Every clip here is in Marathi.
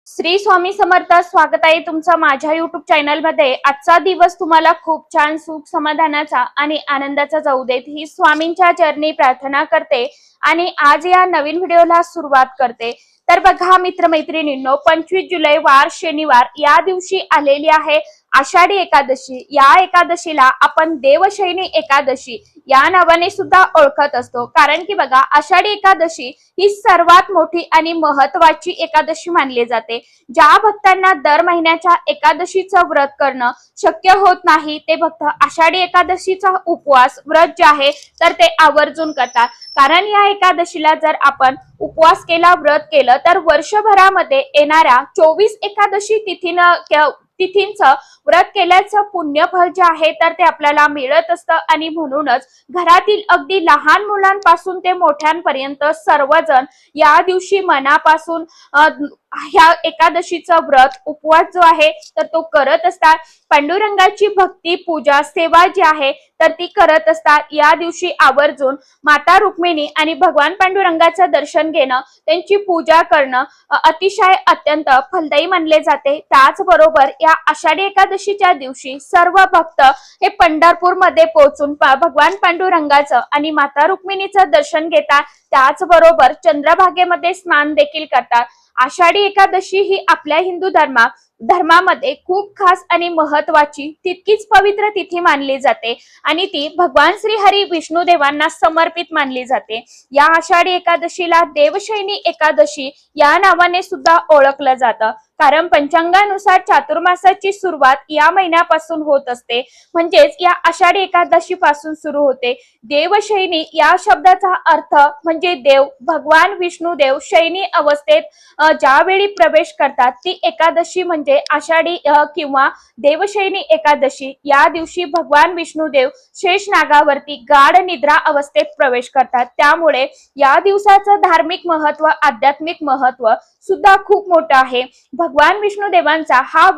श्री स्वामी समर्थ. स्वागत आहे तुमचं माझ्या युट्यूब चॅनल मध्ये. आजचा दिवस तुम्हाला खूप छान सुख समाधानाचा आणि आनंदाचा जाऊ देत ही स्वामींच्या चरणी प्रार्थना करते आणि आज या नवीन व्हिडिओला सुरुवात करते. तर बघा मित्रमैत्रिणींनो, 25 जुलै वार शनिवार या दिवशी आलेली आहे आषाढी एकादशी. या एकादशीला आपण देवशयनी एकादशी या नावाने सुद्धा ओळखत असतो. कारण की बघा, आषाढी एकादशी ही सर्वात मोठी आणि महत्वाची एकादशी मानली जाते. ज्या भक्तांना दर महिन्याच्या एकादशीचं व्रत करणं शक्य होत नाही ते भक्त आषाढी एकादशीचा उपवास व्रत जे आहे तर ते आवर्जून करतात. कारण या एकादशीला जर आपण उपवास केला, व्रत केलं तर वर्षभरामध्ये येणाऱ्या 24 एकादशी तिथींचं व्रत केल्याचं पुण्यफळ जे आहे तर ते आपल्याला मिळत असतं. आणि म्हणूनच घरातील अगदी लहान मुलांपासून ते मोठ्यांपर्यंत सर्वजण या दिवशी मनापासून ह्या एकादशीचं व्रत उपवास जो आहे तर तो करत असतात. पांडुरंगाची भक्ती पूजा सेवा जी आहे तर ती करत असतात. या दिवशी आवर्जून माता रुक्मिणी आणि भगवान पांडुरंगाचं दर्शन घेणं, त्यांची पूजा करणं अतिशय अत्यंत फलदायी मानले जाते. त्याचबरोबर या आषाढी एकादशीच्या दिवशी सर्व भक्त हे पंढरपूर मध्ये पोहोचून भगवान पांडुरंगाचं आणि माता रुक्मिणीचं दर्शन घेतात. त्याचबरोबर चंद्रभागेमध्ये स्नान देखील करतात. आषाढी एकादशी ही आपल्या हिंदू धर्मामध्ये खूप खास आणि महत्वाची तितकीच पवित्र तिथी मानली जाते आणि ती भगवान श्री हरी विष्णू देवांना समर्पित मानली जाते. या आषाढी एकादशीला देवशयनी एकादशी या नावाने सुद्धा ओळखलं जातं. कारण पंचांगानुसार चातुर्मासाची सुरुवात या महिन्यापासून होत असते, म्हणजेच या आषाढी एकादशी पासून सुरू होते. देवशयनी या शब्दाचा अर्थ म्हणजे देव. भगवान विष्णू देव शयनी अवस्थेत ज्यावेळी प्रवेश करतात ती एकादशी म्हणजे आषाढी किंवा देवशयनी एकादशी. या दिवशी भगवान विष्णुदेव शेष नागावरती गाढ निद्रा अवस्थेत प्रवेश करतात. त्यामुळे या दिवसाचं धार्मिक महत्व, आध्यात्मिक महत्व सुद्धा खूप मोठं आहे. भगवान विष्णुदेवांचा हा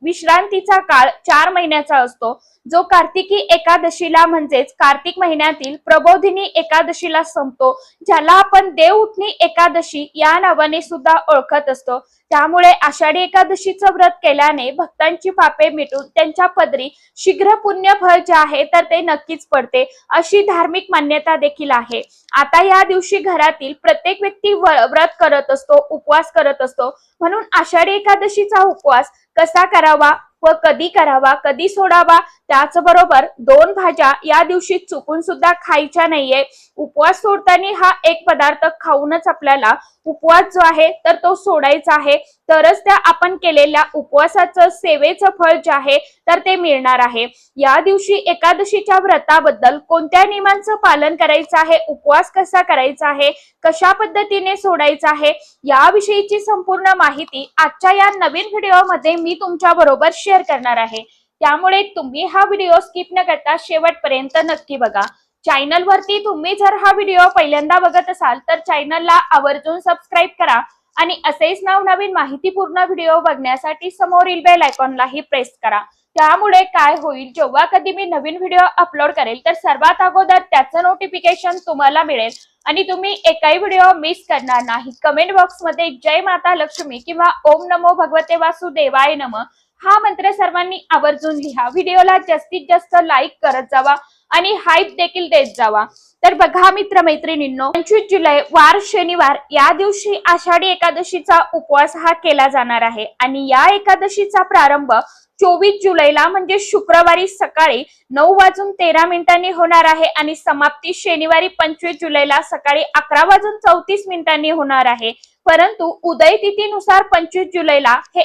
विश्रांतीचा काळ 4 महिन्याचा असतो, जो कार्तिकी एकादशीला म्हणजेच कार्तिक महिन्यातील प्रबोधिनी एकादशीला संपतो, ज्याला आपण देव उठणी एकादशी या नावाने सुद्धा ओळखत असतो. त्यामुळे आषाढी एकादशीचं व्रत केल्याने भक्तांची पापे मिटून त्यांच्या पदरी शीघ्र पुण्य फळ जे आहे तर ते नक्कीच पडते, अशी धार्मिक मान्यता देखील आहे. आता या दिवशी घरातील प्रत्येक व्यक्ती व्रत करत असतो, उपवास करत असतो. म्हणून आषाढी एकादशीचा उपवास कसा करावा व कधी करावा, कधी सोडावा, त्याचबरोबर 2 भाज्या या दिवशी चुकून सुद्धा खायच्या नाहीये. उपवास सोडताना हा एक पदार्थ खाऊनच आपल्याला उपवास जो आहे तर तो सोडायचा आहे, तरच त्या आपण केलेल्या उपवासाचं सेवेचं फळ जे आहे तर ते मिळणार आहे. या दिवशी एकादशीच्या व्रताबद्दल कोणत्या नियमांचं पालन करायचं आहे, उपवास कसा करायचा आहे, कशा पद्धतीने सोडायचा आहे, याविषयीची संपूर्ण माहिती आजच्या या नवीन व्हिडिओमध्ये मी तुमच्या बरोबर शेअर करणार आहे. त्यामुळे तुम्ही हा व्हिडिओ स्किप न करता शेवटपर्यंत नक्की बघा. चॅनल वरती तुम्ही जर हा व्हिडिओ पहिल्यांदा बघत असाल तर चॅनलला आवर्जून सबस्क्राईब करा आणि असेच नवनवीन माहितीपूर्ण व्हिडिओ बघण्यासाठी समोरील बेल आयकॉनलाही प्रेस करा. त्यामुळे काय होईल, जेव्हा कधी मी नवीन व्हिडिओ अपलोड करेल तर सर्वात अगोदर त्याचं नोटिफिकेशन तुम्हाला मिळेल आणि तुम्ही एकही व्हिडिओ मिस करणार नाही. कमेंट बॉक्स मध्ये जय माता लक्ष्मी किंवा ओम नमो भगवते वासुदेवाय नमः हा मंत्र सर्वांनी आवर्जून लिहा. व्हिडिओला जास्तीत जास्त लाईक करत जावा आणि हाईप देखील देत जावा. तर बघा मित्रमैत्रिणींनो, 25 जुलै वार शनिवार या दिवशी आषाढी एकादशीचा उपवास हा केला जाणार आहे आणि या एकादशीचा प्रारंभ 24 जुलैला म्हणजे शुक्रवारी सकाळी 9:13 होणार आहे आणि समाप्ती शनिवारी 25 जुलैला सकाळी 11:34 होणार आहे. परंतु उदय तिथीनुसार 25 जुलैला हे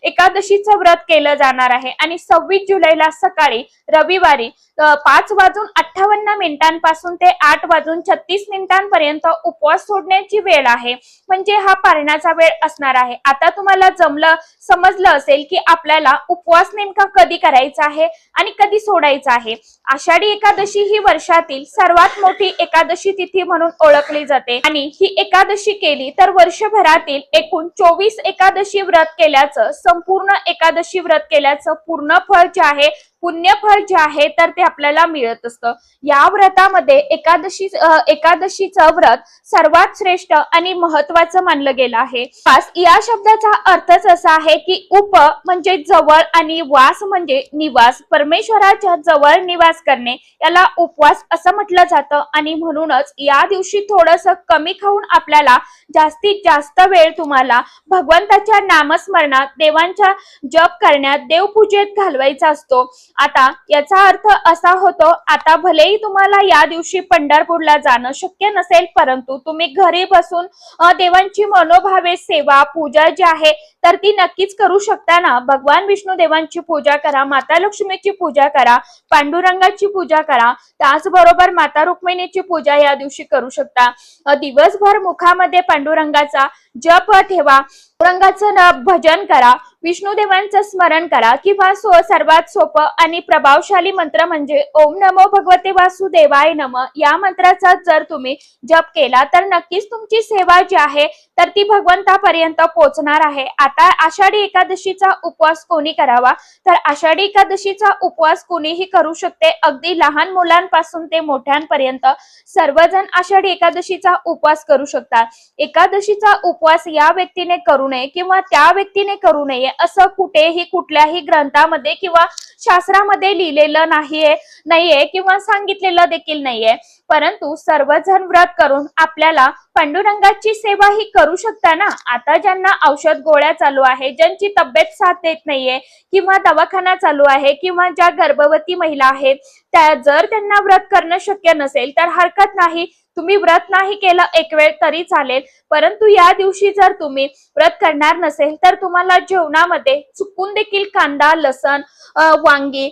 एकादशीचं व्रत केलं जाणार आहे आणि 26 जुलैला सकाळी रविवारी 5:58 पासून ते 8:36 पर्यंत उपवास सोडण्याची वेळ आहे. म्हणजे हा पारण्याचा वेळ असणार आहे. आता तुम्हाला समजलं असेल की आपल्याला उपवास नेमका कधी करायचा आहे आणि कधी सोडायचा आहे. आषाढी एकादशी ही वर्षातील सर्वात मोठी एकादशी तिथी म्हणून ओळखली जाते आणि ही एकादशी केली तर वर्षभरातील एकूण 24 एकादशी व्रत केल्याचं, संपूर्ण एकादशी व्रत केल्याचं पूर्ण फळ जे आहे पुण्यफळ जे आहे तर ते आपल्याला मिळत असतं। या व्रतामध्ये एकादशीचं व्रत सर्वात श्रेष्ठ आणि महत्वाचं मानलं गेलं आहे। या शब्दाचा अर्थच असा आहे की उप म्हणजे जवळ आणि वास म्हणजे निवास, परमेश्वराच्या जवळ निवास करणे याला उपवास असं म्हटलं जातं। आणि म्हणूनच या दिवशी थोडंसं कमी खाऊन आपल्याला जास्तीत जास्त वेळ तुम्हाला भगवंताच्या नामस्मरणात, देवांच्या जप करण्यात, देवपूजेत घालवायचा असतो। आता याचा अर्थ असा होतो, आता भलेही तुम्हाला या दिवशी पंढरपूरला जाणं शक्य नसेल, परंतु तुम्ही घरी बसून देवांची मनोभावे सेवा पूजा जी आहे तर ती नक्कीच करू शकता ना। भगवान विष्णू देवांची पूजा करा, माता लक्ष्मीची पूजा करा, पांडुरंगाची पूजा करा, त्याचबरोबर माता रुक्मिणीची पूजा या दिवशी करू शकता। दिवसभर मुखामध्ये पांडुरंगाचा जप ठेवा, पांडुरंगाचं भजन करा, विष्णुदेवांचं स्मरण करा, किंवा सर्वात सोपं आणि प्रभावशाली मंत्र म्हणजे ओम नमो भगवते वासुदेवाय नमः या मंत्राचा जर तुम्ही जप केला तर नक्कीच तुमची सेवा जी आहे तर ती भगवंतापर्यंत पोहोचणार आहे। आता आषाढी एकादशीचा उपवास कोणी करावा, तर आषाढी एकादशीचा उपवास कोणीही करू शकते, अगदी लहान मुलांपासून ते मोठ्यांपर्यंत सर्वजण आषाढी एकादशीचा उपवास करू शकतात। एकादशीचा उपवास या व्यक्तीने करू नये किंवा त्या व्यक्तीने करू नये असं कुठेही कुठल्याही ग्रंथामध्ये किंवा शास्त्रामध्ये लिहिलेलं नाहीये किंवा सांगितलेलं देखील नाहीये, परंतु सर्वजण व्रत करून आपल्याला पांडुरंगाची सेवा ही करू शकता ना। आता ज्यांना औषध गोळ्या चालू आहे, ज्यांची तब्येत साथ देत नाहीये किंवा दवाखाना चालू आहे, किंवा ज्या गर्भवती महिला आहेत त्या जर त्यांना व्रत करणं शक्य नसेल तर हरकत नाही, तुम्ही व्रत नाही केलं एक वेळ तरी चालेल, परंतु या दिवशी जर तुम्ही व्रत करणार नसेल तर तुम्हाला जेवणामध्ये चुकून देखील कांदा, लसण, वांगी,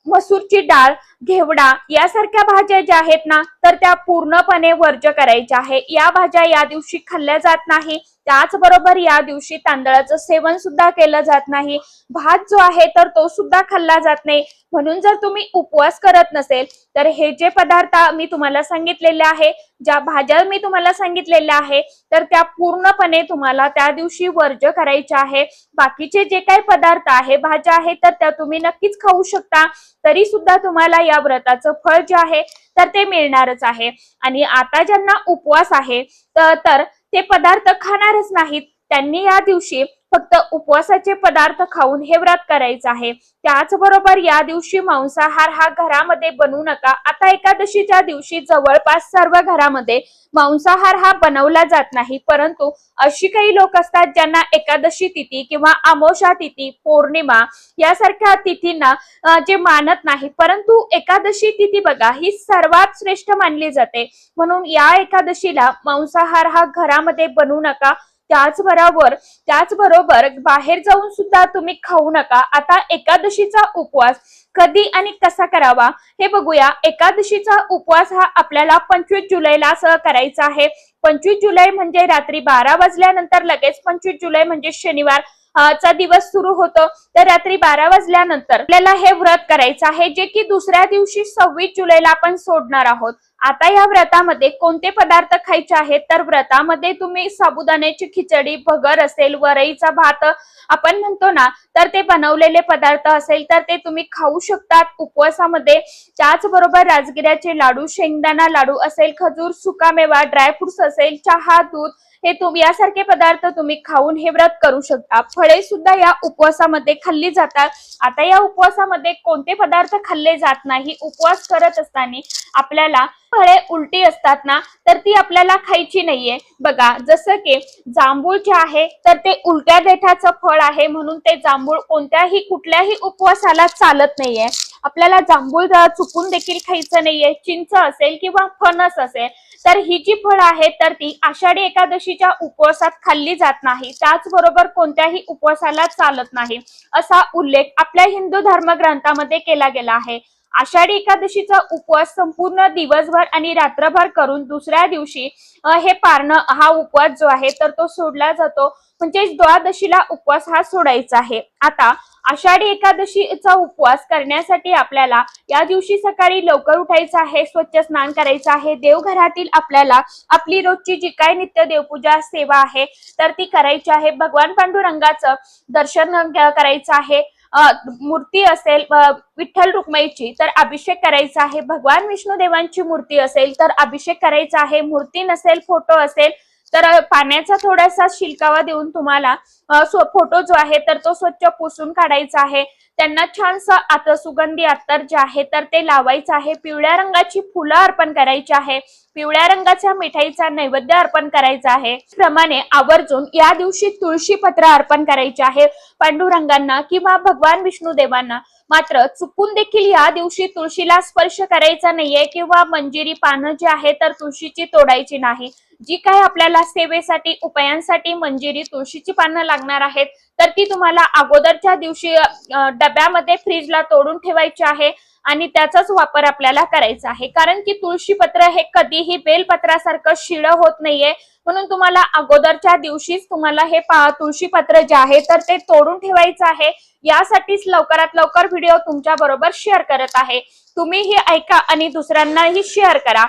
मसूरची डाळ, घेवडा यासारख्या भाज्या ज्या आहेत ना तर त्या पूर्णपणे वर्ज्य करायच्या आहे। या भाज्या या दिवशी खाल्ल्या जात नाही। त्याचबरोबर या दिवशी तांदळाचं सेवन सुद्धा केलं जात नाही, भात जो आहे तर तो सुद्धा खाल्ला जात नाही। म्हणून जर तुम्ही उपवास करत नसेल तर हे जे पदार्थ मी तुम्हाला सांगितलेले आहे, ज्या भाज्या मी तुम्हाला सांगितलेल्या आहे तर त्या पूर्णपणे तुम्हाला त्या दिवशी वर्ज्य करायच्या आहे। बाकीचे जे काही पदार्थ आहे, भाज्या आहेत तर त्या तुम्ही नक्कीच खाऊ शकता, तरी सुद्धा तुम्हाला या व्रताचं फळ जे आहे तर ते मिळणारच आहे। आणि आता ज्यांना उपवास आहे तर ते पदार्थ खाणारच नाहीत, त्यांनी या दिवशी फक्त उपवासाचे पदार्थ खाऊन हे व्रत करायचं आहे। त्याचबरोबर या दिवशी मांसाहार हा घरामध्ये बनवू नका। आता एकादशीच्या दिवशी जवळपास सर्व घरामध्ये मांसाहार हा बनवला जात नाही, परंतु अशी काही लोक असतात ज्यांना एकादशी तिथी किंवा अमावस्या तिथी, पौर्णिमा यासारख्या तिथींना जे मानत नाही, परंतु एकादशी तिथी बघा ही सर्वात श्रेष्ठ मानली जाते, म्हणून या एकादशीला मांसाहार हा घरामध्ये बनवू नका। त्याचबरोबर बाहेर जाऊन सुद्धा तुम्ही खाऊ नका। आता एकादशीचा उपवास कधी आणि कसा करावा हे बघूया। एकादशीचा उपवास हा आपल्याला 25 जुलैला करायचा आहे। 25 जुलै म्हणजे रात्री 12 वाजल्यानंतर लगेच 25 जुलै म्हणजे शनिवार चा दिवस सुरू होतो, तर रात्री 12 वाजल्यानंतर आपल्याला हे व्रत करायचं आहे, जे की दुसऱ्या दिवशी 26 जुलैला आपण सोडणार आहोत। आता या व्रतामध्ये कोणते पदार्थ खायचे आहेत, तर व्रतामध्ये तुम्ही साबुदाण्याची खिचडी, भगर असेल, वरईचा भात आपण म्हणतो ना, तर ते बनवलेले पदार्थ असेल तर ते तुम्ही खाऊ शकतात उपवासामध्ये। त्याचबरोबर राजगिऱ्याचे लाडू, शेंगदाणा लाडू असेल, खजूर, सुकामेवा, ड्रायफ्रुट्स असेल, चहा, दूध हे तुम्ही यासारखे पदार्थ तुम्ही खाऊन हे व्रत करू शकता। फळे सुद्धा या उपवासामध्ये खाल्ली जातात। आता या उपवासामध्ये कोणते पदार्थ खाल्ले जात नाही, उपवास करत असताना आपल्याला फळे उलटी असतात ना तर ती आपल्याला खायची नाहीये। बघा जसं की जांभूळ जे आहे तर ते उलट्या देठाचं फळ आहे, म्हणून ते जांभूळ कुठल्याही उपवासाला चालत नाहीये। आपल्याला जांभूळ चुकून देखील खायचं नाहीये। चिंच असेल किंवा फणस असेल तर ही जी फळं आहेत तर ती आषाढी एकादशीच्या उपवासात खाल्ली जात नाही, त्याचबरोबर कोणत्याही उपवासाला चालत नाही असा उल्लेख आपल्या हिंदू धर्मग्रंथामध्ये केला गेला आहे। आषाढी एकादशीचा उपवास संपूर्ण दिवसभर आणि रात्रभर करून दुसऱ्या दिवशी हे पारणं हा उपवास जो आहे तर तो सोडला जातो, म्हणजे द्वादशीला उपवास हा सोडायचा आहे। आता आषाढी एकादशीचा उपवास करण्यासाठी आपल्याला या दिवशी सकाळी लवकर उठायचं आहे, स्वच्छ स्नान करायचं आहे, देवघरातील आपल्याला आपली रोजची जी काही नित्य देवपूजा सेवा आहे तर ती करायची आहे, भगवान पांडुरंगाचं दर्शन करायचं आहे, मूर्ती असेल विठ्ठल रुक्माईची तर अभिषेक करायचा आहे, भगवान विष्णुदेवांची मूर्ती असेल तर अभिषेक करायचा आहे, मूर्ती नसेल फोटो असेल तर पाण्याचा थोडासा शिलकावा देऊन तुम्हाला फोटो जो आहे तर तो स्वच्छ पुसून काढायचा आहे. त्यांना छानसं सुगंधी अत्तर जे आहे तर ते लावायचं आहे. पिवळ्या रंगाची फुलं अर्पण करायची आहे, पिवळ्या रंगाच्या मिठाईचा नैवेद्य अर्पण करायचा आहे. प्रमाणे आवर्जून या दिवशी तुळशी पत्र अर्पण करायचे आहे पांडुरंगांना किंवा भगवान विष्णुदेवांना. मात्र चुकून देखील या दिवशी तुळशीला स्पर्श करायचा नाहीये किंवा मंजिरी पानं जी आहे तर तुळशीची तोडायची नाही. जी काय आपल्याला सेवेसाठी उपायांसाठी मंजिरी तुळशीची पानं लागणार आहेत तर ती तुम्हाला अगोदरच्या दिवशी डब्यामध्ये फ्रीजला तोडून ठेवायची आहे आणि त्याचाच वापर आपल्याला करायचा आहे. कारण की तुळशी पत्र हे कधीही बेलपत्रासारखं शिळ होत नाहीये, म्हणून तुम्हाला अगोदरच्या दिवशीच तुम्हाला हे तुळशी पत्र जे आहे तर ते तोडून ठेवायचं आहे. यासाठीच लवकरात लवकर व्हिडिओ तुमच्या बरोबर शेअर करत आहे. तुम्हीही ऐका आणि दुसऱ्यांनाही शेअर करा.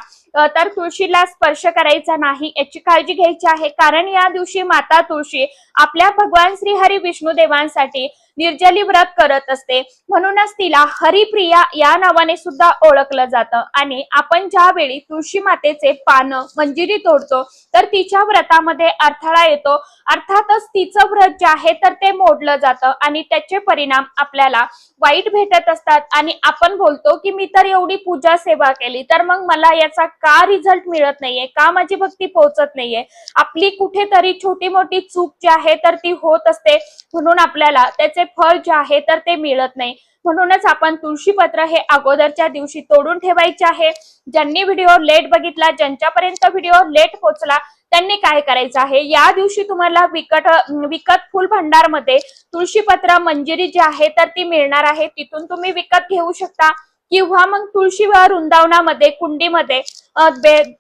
तर तुळशीला स्पर्श करायचा नाही याची काळजी घ्यायची आहे. कारण या दिवशी माता तुळशी आपल्या भगवान श्री हरी विष्णुदेवांसाठी निर्जली व्रत करत असते, म्हणूनच तिला हरिप्रिया या नावाने सुद्धा ओळखलं जातं. आणि आपण ज्यावेळी तुळशी मातेचे पानं मंजिरी तोडतो तर तिच्या व्रतामध्ये अडथळा येतो. अर्थातच तिचं व्रत जे आहे तर ते मोडलं जातं आणि त्याचे परिणाम आपल्याला वाईट भेटत असतात. आणि आपण बोलतो की मी तर एवढी पूजा सेवा केली तर मग मला याचा का रिझल्ट मिळत नाहीये, का माझी भक्ती पोहोचत नाहीये. आपली कुठेतरी छोटी मोठी चूक जी आहे तर ती होत असते, म्हणून आपल्याला त्याचे फळ जे आहे तर ते मिळत नाही. म्हणूनच आपण तुळशी पत्र हे अगोदरच्या दिवशी तोडून ठेवायचे आहे. ज्यांनी व्हिडिओ लेट बघितला, ज्यांच्यापर्यंत व्हिडिओ लेट पोहोचला त्यांनी काय करायचं आहे, या दिवशी तुम्हाला विकत फुल भंडार मध्ये तुळशी पत्र मंजिरी जी आहे तर ती मिळणार आहे, तिथून तुम्ही विकत घेऊ शकता. किंवा मग तुळशी वृंदावनामध्ये कुंडीमध्ये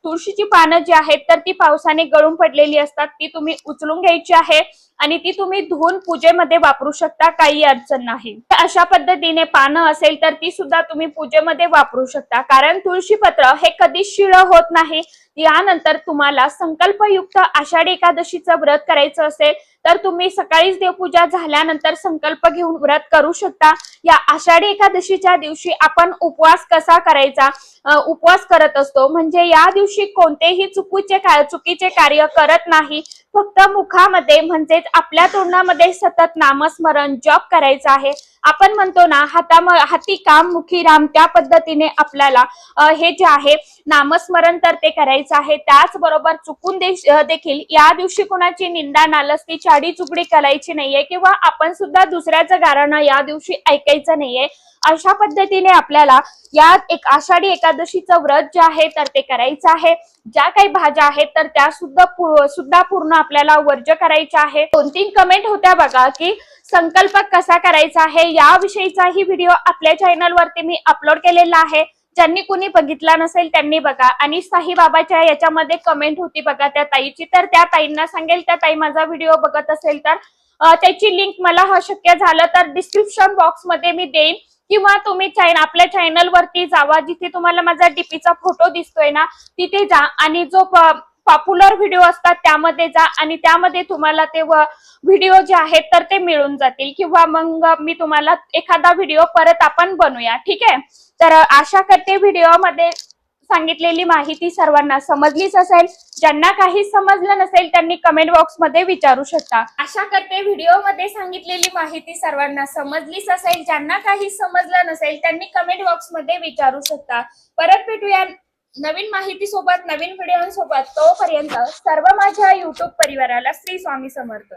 तुळशीची पानं जी आहेत तर ती पावसाने गळून पडलेली असतात, ती तुम्ही उचलून घ्यायची आहे आणि ती तुम्ही धुवून पूजेमध्ये वापरू शकता, काही अडचण नाही. अशा पद्धतीने पानं असेल तर ती सुद्धा तुम्ही पूजेमध्ये वापरू शकता. कारण तुळशी पत्र हे कधी शिळ होत नाही. यानंतर तुम्हाला संकल्पयुक्त आषाढी एकादशीचं व्रत करायचं असेल तर तुम्ही सकाळीच देवपूजा झाल्यानंतर संकल्प घेऊन व्रत करू शकता. या आषाढी एकादशीच्या दिवशी आपण उपवास कसा करायचा, उपवास करत असतो म्हणजे या दिवशी कोणतेही चुकीचे कार्य करत नाही. फक्त मुखामध्ये म्हणजेच आपल्या तोंडामध्ये सतत नामस्मरण जप करायचं आहे. आपण म्हणतो ना हाती काम मुखी राम, त्या पद्धतीने आपल्याला हे जे आहे नामस्मरण तर ते करायचं आहे. त्याचबरोबर चुकून देखील या दिवशी कोणाची निंदा नालस्ती चाडी चुगडी करायची नाहीये किंवा आपण सुद्धा दुसऱ्याचं गारणं या दिवशी ऐकायचं नाहीये. अशा पद्धतीने आपल्याला या एक आषाढी एकादशीचं व्रत जे आहे तर ते करायचं आहे. ज्या काही भाज्या आहेत तर त्या सुद्धा पूर्ण आपल्याला वर्ज्य करायच्या आहे. 2-3 कमेंट होत्या बघा की संकल्प कसा करायचा आहे, याविषयीचाही व्हिडिओ आपल्या चॅनल वरती मी अपलोड केलेला आहे. ज्यांनी कुणी बघितला नसेल त्यांनी बघा. आणि साईबाबाच्या याच्यामध्ये कमेंट होती बघा त्या ताईची, तर त्या ताईंना सांगेल, त्या ताई माझा व्हिडिओ बघत असेल तर त्याची लिंक मला शक्य झालं तर डिस्क्रिप्शन बॉक्स मध्ये मी देईन किंवा तुम्ही आपल्या चॅनल वरती जावा, जिथे तुम्हाला माझा डीपीचा फोटो दिसतोय ना तिथे जा आणि जो पॉप्युलर व्हिडिओ असतात त्यामध्ये जा आणि त्यामध्ये तुम्हाला ते व्हिडिओ जे आहेत तर ते मिळून जातील. किंवा मग मी तुम्हाला एखादा व्हिडिओ परत आपण बनवूया, ठीक आहे. तर आशा करते व्हिडिओ मध्ये सांगितलेली माहिती सर्वांना समजलीच असेल. ज्यांना काही समजलं नसेल त्यांनी कमेंट बॉक्स मध्ये विचारू शकता. आशा करते व्हिडिओ मध्ये सांगितलेली माहिती सर्वांना समजलीच असेल. ज्यांना काही समजलं नसेल त्यांनी कमेंट बॉक्स मध्ये विचारू शकता. परत भेटूया नवीन माहिती सोबत, नवीन व्हिडिओ सोबत. तोपर्यंत सर्व माझ्या युट्यूब परिवाराला श्री स्वामी समर्थ.